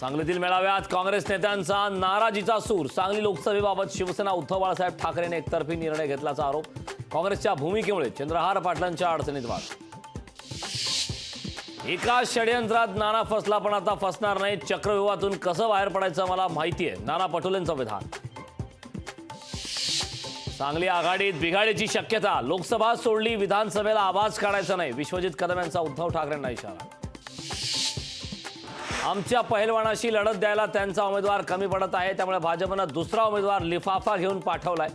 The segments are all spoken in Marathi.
सांगलीतील मेळाव्यात काँग्रेस नेत्यांचा नाराजीचा सूर। सांगली लोकसभेबाबत शिवसेना उद्धव बाळासाहेब ठाकरेंनी एकतर्फी निर्णय घेतल्याचा आरोप। काँग्रेसच्या भूमिकेमुळे चंद्रहार पाटलांच्या अडचणीत वाढ। एका षडयंत्रात नाना फसला पण आता फसणार नाही। चक्रव्यूहातून कसं बाहेर पडायचं मला माहिती आहे, नाना पटोलेंचं विधान। सांगली आघाडीत बिघाडीची शक्यता। लोकसभा सोडली, विधानसभेला आवाज काढायचा नाही। विश्वजित कदम यांचा उद्धव ठाकरेंना इशारा। आमच्या पहिलवानाशी लढत द्यायला त्यांचा उमेदवार कमी पडत आहे, त्यामुळे भाजपनं दुसरा उमेदवार लिफाफा घेऊन पाठवलाय।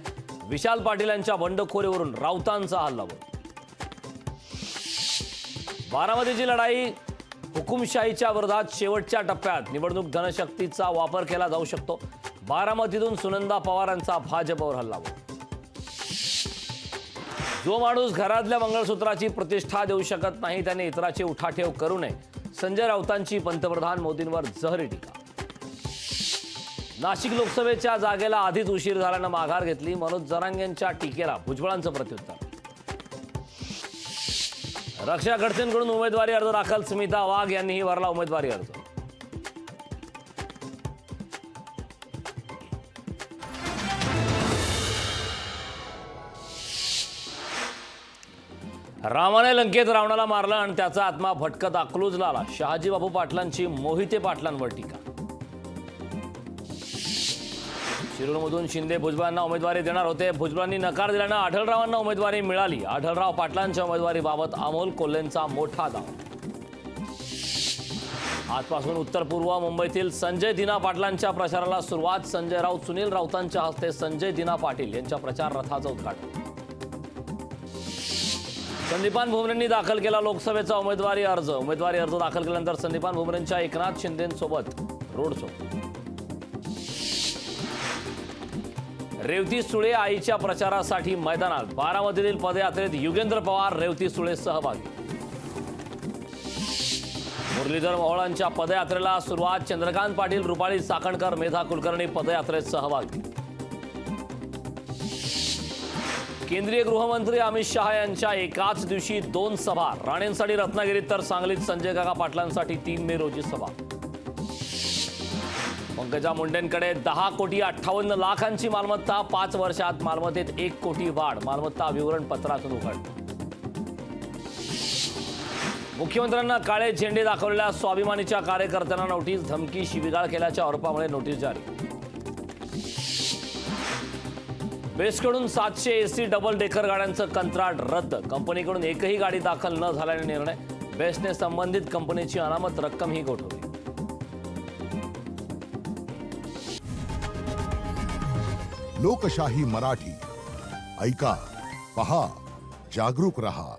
विशाल पाटील यांच्या बंडखोरीवरून राऊतांचा हल्लाबोल। बारामतीची लढाई हुकुमशाहीच्या विरोधात शेवटच्या टप्प्यात। निवडणूक धनशक्तीचा वापर केला जाऊ शकतो। बारामतीतून सुनंदा पवारांचा भाजपवर हल्लाबोल। जो माणूस घरातल्या मंगळसूत्राची प्रतिष्ठा देऊ शकत नाही त्याने इतराची उठाठेव करू नये। संजय राऊतांची पंतप्रधान मोदींवर जहरी टीका। नाशिक लोकसभेच्या जागेला आधीच उशीर झाल्यानं माघार घेतली। मनोज जरांगेंच्या टीकेला भुजबळांचं प्रत्युत्तर। रक्षा खडसेंकडून उमेदवारी अर्ज दाखल। स्मिता वाघ यांनीही भरला उमेदवारी अर्ज। रामाने लंकेत रावणाला मारलं आणि त्याचा आत्मा भटकत अकलूजला आला। शहाजी बापू पाटलांची मोहिते पाटलांवर टीका। शिरूरमधून शिंदे भुजबळांना उमेदवारी देणार होते, भुजबळांनी नकार दिल्यानं आढळरावांना उमेदवारी मिळाली। आढळराव पाटलांच्या उमेदवारीबाबत अमोल कोल्हेंचा मोठा दावा। आजपासून उत्तर पूर्व मुंबईतील संजय दिना पाटलांच्या प्रचाराला सुरुवात। संजय राऊत सुनील राऊतांच्या हस्ते संजय दिना पाटील यांच्या प्रचार रथाचं उद्घाटन। संदीपान भुमरेंनी दाखल केला लोकसभेचा उमेदवारी अर्ज। उमेदवारी अर्ज दाखल केल्यानंतर संदीपान भुमरेंच्या एकनाथ शिंदेंसोबत रोड शो। रेवती सुळे आईच्या प्रचारासाठी मैदानात। बारामतीतील पदयात्रेत युगेंद्र पवार रेवती सुळे सहभागी। मुरलीधर मोहोळांच्या पदयात्रेला सुरुवात। चंद्रकांत पाटील रुपाली चाकणकर मेधा कुलकर्णी पदयात्रेत सहभागी। केंद्रीय गृहमंत्री अमित शहा यांच्या एकाच दिवशी 2 सभा। राणेंसाठी रत्नागिरीत तर सांगलीत संजय काका पाटलांसाठी 3 मे रोजी सभा। पंकजा मुंडेंकडे 10,58,00,000ची मालमत्ता। 5 वर्षात मालमत्तेत 1 कोटी वाढ। मालमत्ता विवरण पत्रातून उघड। मुख्यमंत्र्यांना काळे झेंडे दाखवलेल्या स्वाभिमानीच्या कार्यकर्त्यांना नोटीस। धमकी शिवीगाळ केल्याच्या आरोपामुळे नोटीस जारी। बेस्टकडून 700 एसी डबल डेकर गाड्यांचं कंत्राट रद्द। कंपनीकडून एकही गाडी दाखल न झाल्याने निर्णय। बेस्टने संबंधित कंपनीची अनामत रक्कमही गोठवली। लोकशाही मराठी ऐका, पहा, जागरूक रहा।